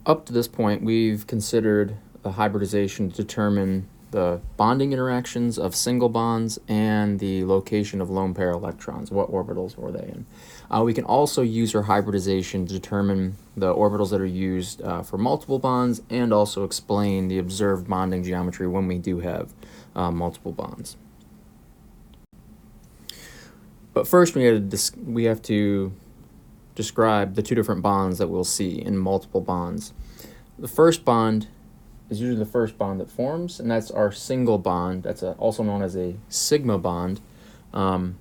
Up to this point, we've considered the hybridization to determine the bonding interactions of single bonds and the location of lone pair electrons. What orbitals were they in? We can also use our hybridization to determine the orbitals that are used for multiple bonds and also explain the observed bonding geometry when we do have multiple bonds. But first, we have to describe the two different bonds that we'll see in multiple bonds. The first bond is usually the first bond that forms, and that's our single bond. That's also known as a sigma bond. And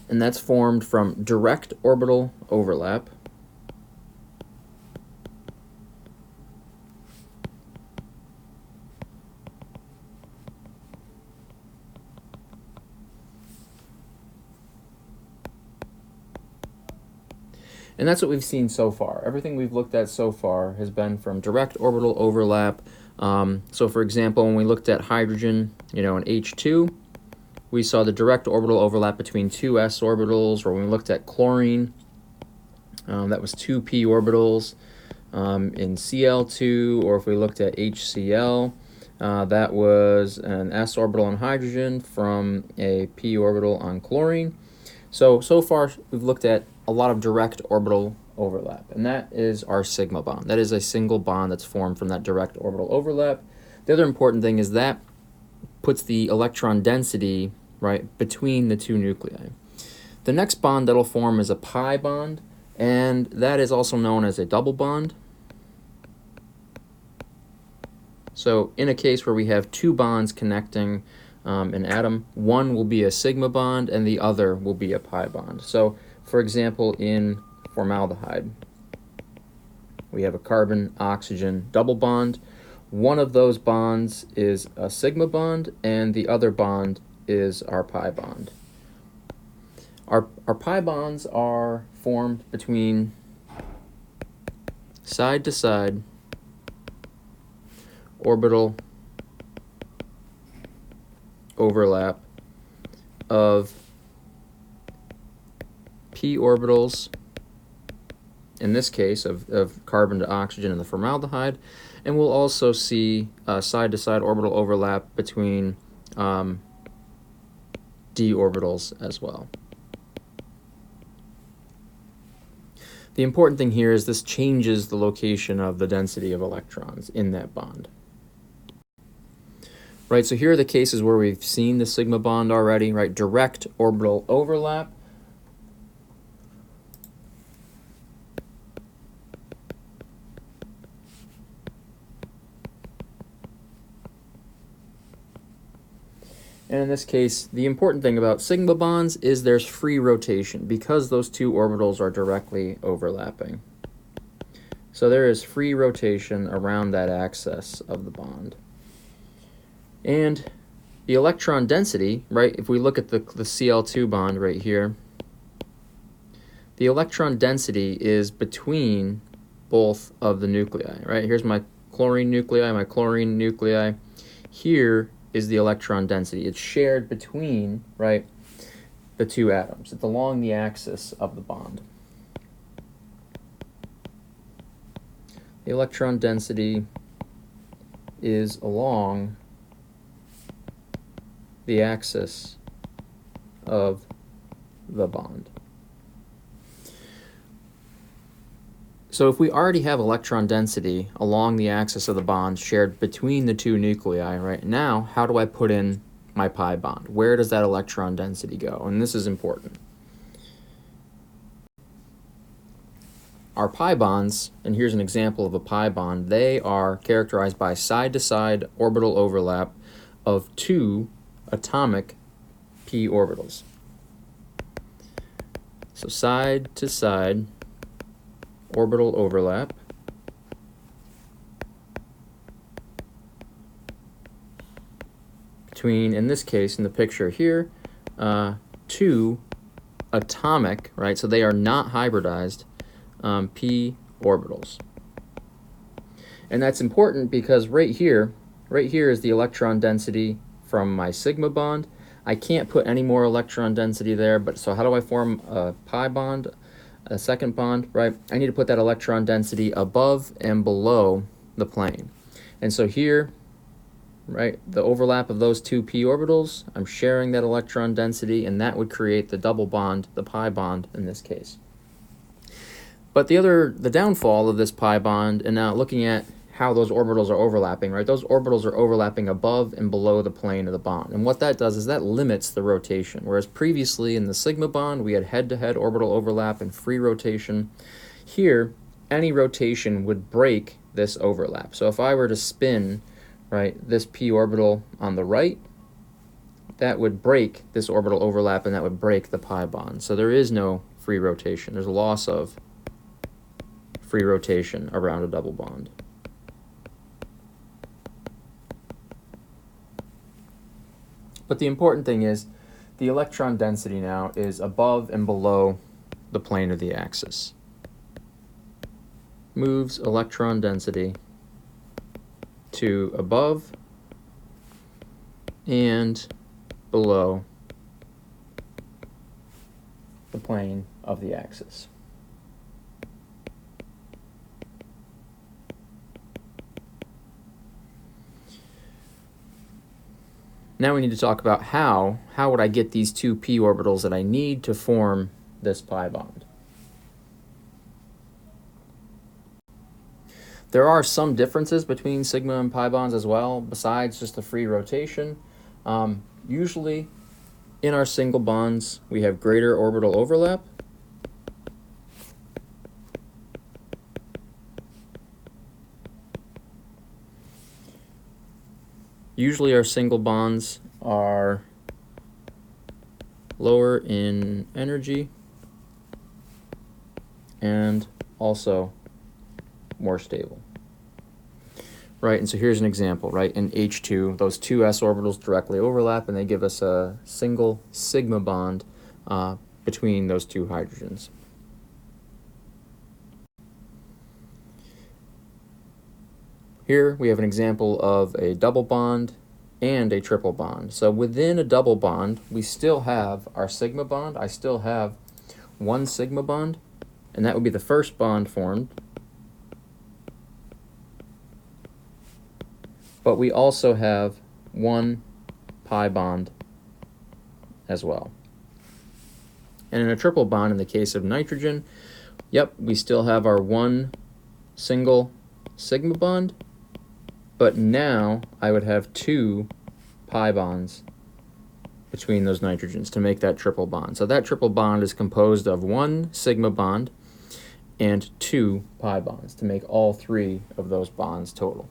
that's formed from direct orbital overlap and that's what we've seen so far. Everything we've looked at so far has been from direct orbital overlap. So for example, when we looked at hydrogen, in H2, we saw the direct orbital overlap between two s orbitals, or when we looked at chlorine, that was two p orbitals. In Cl2, or if we looked at HCl, that was an s orbital on hydrogen from a p orbital on chlorine. So far we've looked at a lot of direct orbital overlap, and that is our sigma bond. That is a single bond that's formed from that direct orbital overlap. The other important thing is that puts the electron density right between the two nuclei. The next bond that'll form is a pi bond, and that is also known as a double bond. So in a case where we have two bonds connecting an atom, one will be a sigma bond and the other will be a pi bond. So for example, in formaldehyde, we have a carbon-oxygen double bond. One of those bonds is a sigma bond, and the other bond is our pi bond. Our pi bonds are formed between side-to-side orbital overlap of p orbitals, in this case of carbon to oxygen in the formaldehyde, and we'll also see side-to-side orbital overlap between d orbitals as well. The important thing here is this changes the location of the density of electrons in that bond. Right, so here are the cases where we've seen the sigma bond already, right? Direct orbital overlap. And in this case, the important thing about sigma bonds is there's free rotation because those two orbitals are directly overlapping. So there is free rotation around that axis of the bond. And the electron density, right, if we look at the Cl2 bond right here, the electron density is between both of the nuclei, right? Here's my chlorine nuclei. Here is the electron density. It's shared between, right, the two atoms. It's along the axis of the bond. The electron density is along the axis of the bond. So if we already have electron density along the axis of the bond shared between the two nuclei, right, now how do I put in my pi bond? Where does that electron density go? And this is important. Our pi bonds, and here's an example of a pi bond, they are characterized by side-to-side orbital overlap of two atomic p orbitals. So side-to-side orbital overlap between, in this case, in the picture here, two atomic, right, so they are not hybridized, p orbitals. And that's important because right here is the electron density from my sigma bond. I can't put any more electron density there, but so how do I form a pi bond? a second bond, right, I need to put that electron density above and below the plane. And so here, right, the overlap of those two p orbitals, I'm sharing that electron density, and that would create the double bond, the pi bond in this case. But the downfall of this pi bond, and now looking at how those orbitals are overlapping, right? Those orbitals are overlapping above and below the plane of the bond. And what that does is that limits the rotation. Whereas previously in the sigma bond, we had head-to-head orbital overlap and free rotation. Here, any rotation would break this overlap. So if I were to spin, right, this p orbital on the right, that would break this orbital overlap, and that would break the pi bond. So there is no free rotation. There's a loss of free rotation around a double bond. But the important thing is the electron density now is above and below the plane of the axis. Moves electron density to above and below the plane of the axis. Now we need to talk about how would I get these two p orbitals that I need to form this pi bond. There are some differences between sigma and pi bonds as well, besides just the free rotation. Usually in our single bonds, we have greater orbital overlap. Usually our single bonds are lower in energy and also more stable. Right, and so here's an example, right? In H2, those two s orbitals directly overlap, and they give us a single sigma bond between those two hydrogens. Here we have an example of a double bond and a triple bond. So within a double bond, we still have our sigma bond. I still have one sigma bond, and that would be the first bond formed. But we also have one pi bond as well. And in a triple bond, in the case of nitrogen, yep, we still have our one single sigma bond, but now I would have two pi bonds between those nitrogens to make that triple bond. So that triple bond is composed of one sigma bond and two pi bonds to make all three of those bonds total.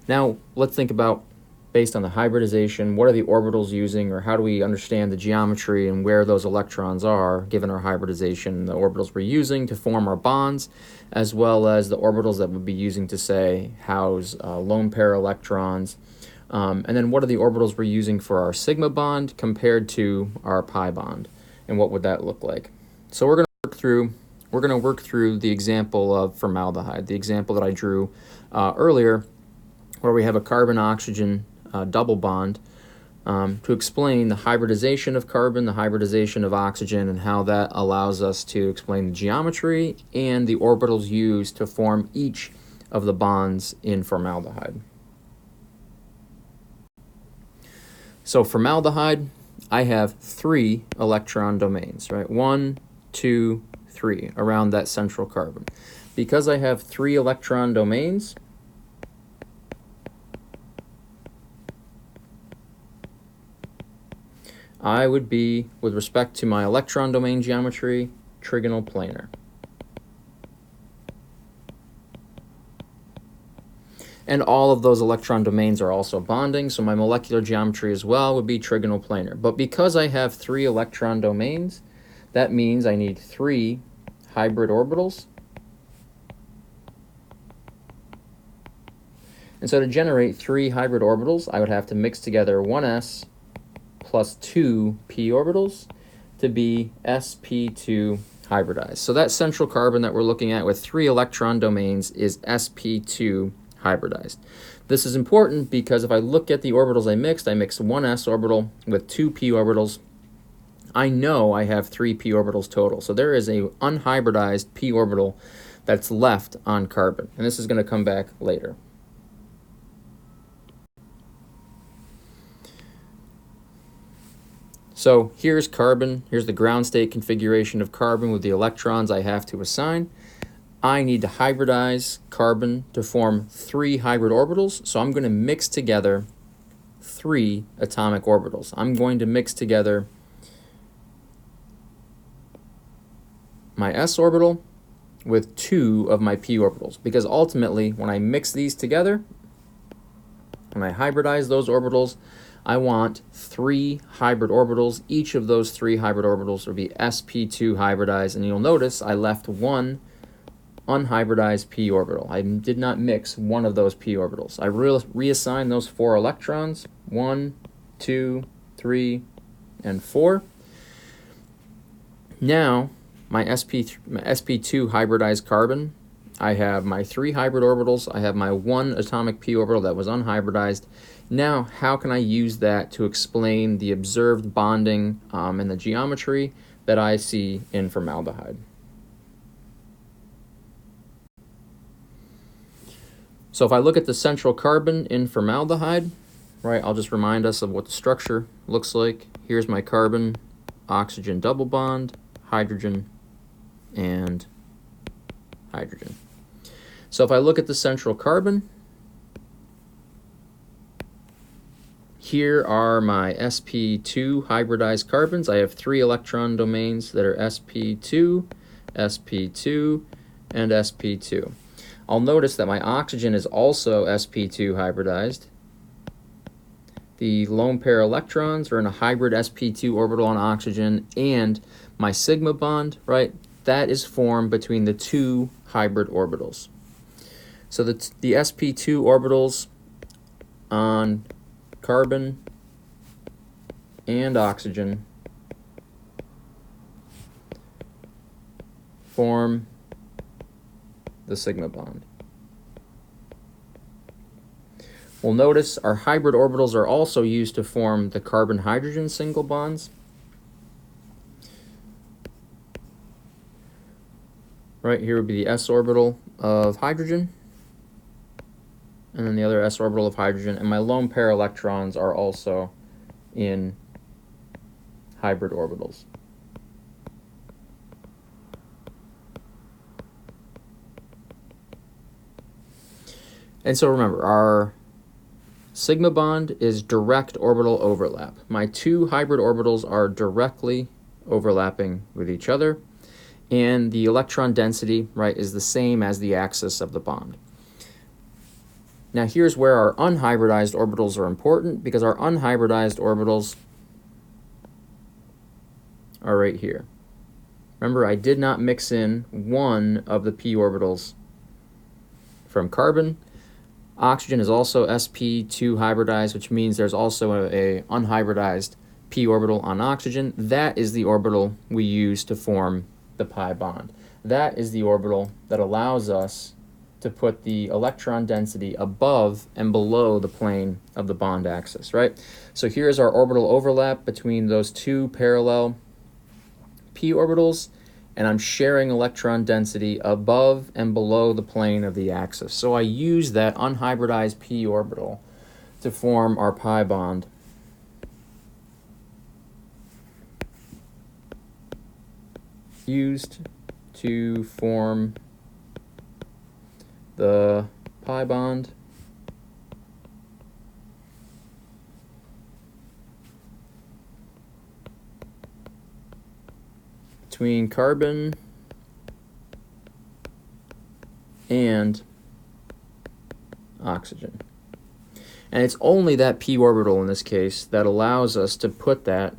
Now, let's think about, based on the hybridization, what are the orbitals using, or how do we understand the geometry and where those electrons are, given our hybridization, the orbitals we're using to form our bonds, as well as the orbitals that we'll be using to, say, house lone pair electrons. And then what are the orbitals we're using for our sigma bond compared to our pi bond, and what would that look like? So we're going to work through the example of formaldehyde, the example that I drew earlier, where we have a carbon-oxygen double bond, to explain the hybridization of carbon, the hybridization of oxygen, and how that allows us to explain the geometry and the orbitals used to form each of the bonds in formaldehyde. So formaldehyde, I have 3 electron domains, right? 1, 2, 3 around that central carbon. Because I have 3 electron domains, I would be, with respect to my electron domain geometry, trigonal planar. And all of those electron domains are also bonding, so my molecular geometry as well would be trigonal planar. But because I have 3 electron domains, that means I need 3 hybrid orbitals. And so to generate 3 hybrid orbitals, I would have to mix together 1s plus 2 p orbitals to be sp2 hybridized. So that central carbon that we're looking at with 3 electron domains is sp2 hybridized. This is important because if I look at the orbitals I mixed 1s orbital with 2 p orbitals, I know I have 3 p orbitals total. So there is a unhybridized p orbital that's left on carbon. And this is going to come back later. So here's carbon. Here's the ground state configuration of carbon with the electrons I have to assign. I need to hybridize carbon to form 3 hybrid orbitals. So I'm going to mix together 3 atomic orbitals. I'm going to mix together my s orbital with 2 of my p orbitals, because ultimately when I mix these together, when I hybridize those orbitals, I want 3 hybrid orbitals. Each of those 3 hybrid orbitals will be sp2 hybridized, and you'll notice I left 1 unhybridized p orbital. I did not mix one of those p orbitals. I reassigned those 4 electrons, 1, 2, 3, and 4. Now, my sp2 hybridized carbon, I have my 3 hybrid orbitals, I have my 1 atomic p orbital that was unhybridized. Now, how can I use that to explain the observed bonding and the geometry that I see in formaldehyde? So if I look at the central carbon in formaldehyde, right, I'll just remind us of what the structure looks like. Here's my carbon, oxygen double bond, hydrogen, and hydrogen. So if I look at the central carbon, here are my sp2 hybridized carbons. I have 3 electron domains that are sp2, sp2, and sp2. I'll notice that my oxygen is also sp2 hybridized. The lone pair electrons are in a hybrid sp2 orbital on oxygen, and my sigma bond, right, that is formed between the 2 hybrid orbitals. So the sp2 orbitals on carbon and oxygen form the sigma bond. We'll notice our hybrid orbitals are also used to form the carbon-hydrogen single bonds. Right here would be the s orbital of hydrogen, and then the other s orbital of hydrogen, and my lone pair electrons are also in hybrid orbitals. And so remember, our sigma bond is direct orbital overlap. My 2 hybrid orbitals are directly overlapping with each other, and the electron density, right, is the same as the axis of the bond. Now here's where our unhybridized orbitals are important, because our unhybridized orbitals are right here. Remember, I did not mix in one of the p orbitals from carbon. Oxygen is also sp2 hybridized, which means there's also a unhybridized p orbital on oxygen. That is the orbital we use to form the pi bond. That is the orbital that allows us to put the electron density above and below the plane of the bond axis, right? So here's our orbital overlap between those 2 parallel p orbitals, and I'm sharing electron density above and below the plane of the axis. So I use that unhybridized p orbital to form our pi bond. Used to form the pi bond between carbon and oxygen. And it's only that p orbital in this case that allows us to put that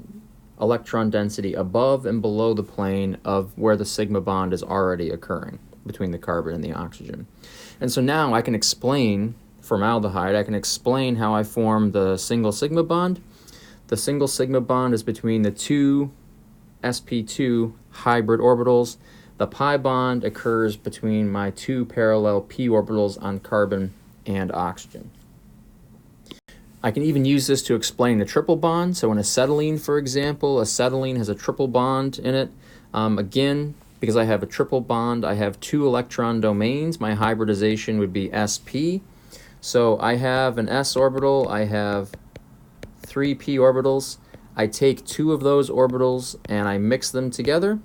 electron density above and below the plane of where the sigma bond is already occurring between the carbon and the oxygen. And so now I can explain formaldehyde. I can explain how I form the single sigma bond. The single sigma bond is between the 2 sp2 hybrid orbitals. The pi bond occurs between my 2 parallel p orbitals on carbon and oxygen. I can even use this to explain the triple bond. So in acetylene, for example, acetylene has a triple bond in it. Again, because I have a triple bond, I have 2 electron domains. My hybridization would be sp. So I have an s orbital, I have 3 p orbitals. I take 2 of those orbitals and I mix them together.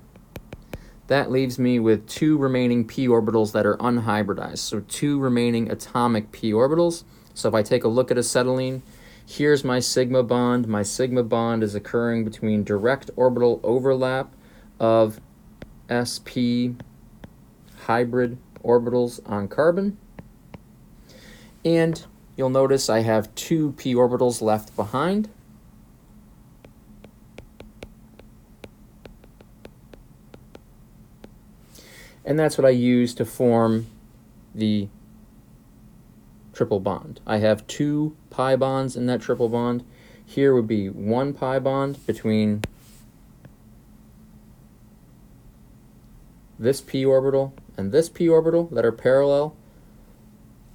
That leaves me with 2 remaining p orbitals that are unhybridized. So 2 remaining atomic p orbitals. So if I take a look at acetylene, here's my sigma bond. My sigma bond is occurring between direct orbital overlap of sp hybrid orbitals on carbon. And you'll notice I have 2 p orbitals left behind. And that's what I use to form the triple bond. I have 2 pi bonds in that triple bond. Here would be 1 pi bond between this p orbital and this p orbital that are parallel,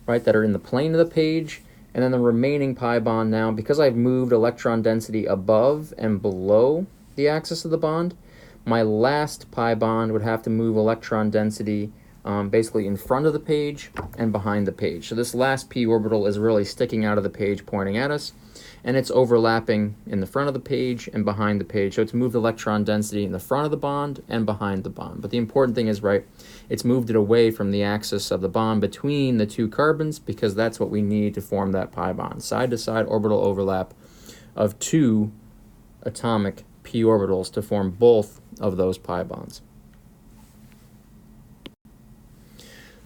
right, that are in the plane of the page, and then the remaining pi bond now, because I've moved electron density above and below the axis of the bond, my last pi bond would have to move electron density basically in front of the page and behind the page. So this last p orbital is really sticking out of the page pointing at us, and it's overlapping in the front of the page and behind the page. So it's moved electron density in the front of the bond and behind the bond. But the important thing is, right, it's moved it away from the axis of the bond between the 2 carbons, because that's what we need to form that pi bond. Side-to-side orbital overlap of 2 atomic p orbitals to form both of those pi bonds.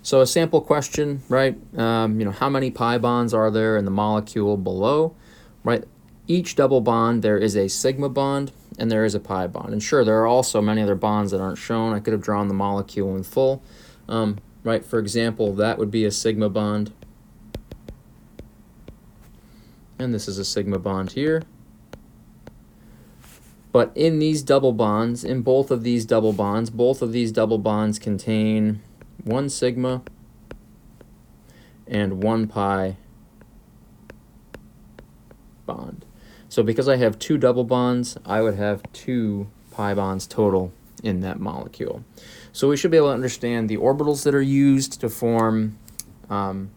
So a sample question, right? How many pi bonds are there in the molecule below, right? Each double bond, there is a sigma bond and there is a pi bond. And sure, there are also many other bonds that aren't shown. I could have drawn the molecule in full, right? For example, that would be a sigma bond. And this is a sigma bond here. But in these double bonds, in both of these double bonds contain 1 sigma and 1 pi bond. So because I have 2 double bonds, I would have 2 pi bonds total in that molecule. So we should be able to understand the orbitals that are used to form the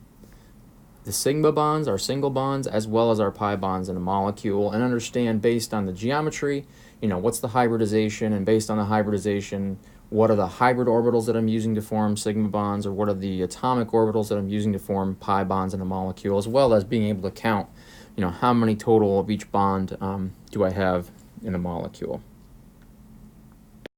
sigma bonds, our single bonds, as well as our pi bonds in a molecule, and understand based on the geometry, what's the hybridization, and based on the hybridization, what are the hybrid orbitals that I'm using to form sigma bonds, or what are the atomic orbitals that I'm using to form pi bonds in a molecule, as well as being able to count, how many total of each bond do I have in a molecule.